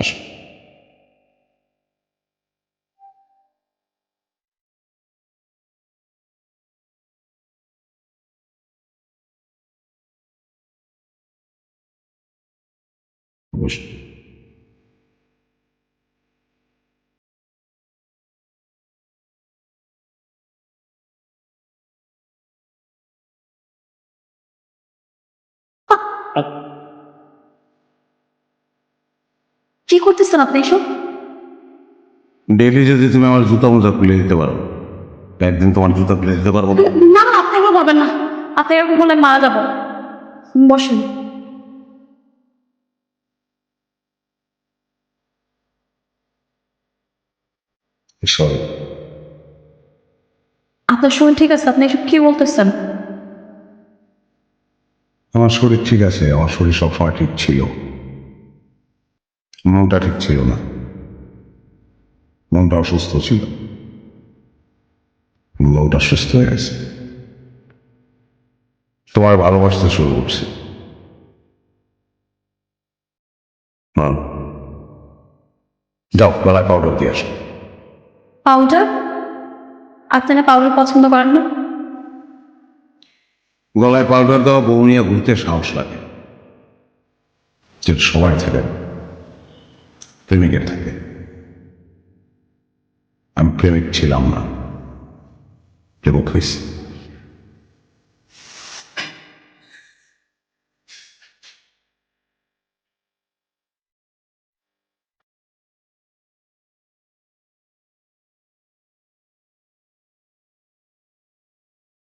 আসো। বসো। কি করতেছেন আপনি এসব? ডেইলি যদি তুমি আমার জুতা মোজা খুলে দিতে পারো, একদিন তোমার জুতা খুলে দিতে পারবো না? না না, আপনি এরকম বলবেন না। আপনি এরকম বলে মারা যাবো। বসেন। সরি। আপনার শরীর ঠিক আছে? আপনি এসব কি বলতেছেন? আমার শরীর ঠিক আছে, আমার শরীর সবসময় ঠিক ছিল, মনটা ঠিক ছিল না। মনটা অসুস্থ ছিল, মনটা সুস্থ হয়ে গেছে। তোমার ভালোবাসতে শুরু করছি। হ্যাঁ, যাও গলায় পাউডার দিয়ে আসো। পাউডার? আপনি না পাউডার পছন্দ করেন না? গলায় পাউডার দেওয়া বউ নিয়ে ঘুরতে সাহস লাগে, যেটা সবাই থাকে, প্রেমিকের থাকে। আমি প্রেমিক ছিলাম না, প্রেমিক হয়েছি।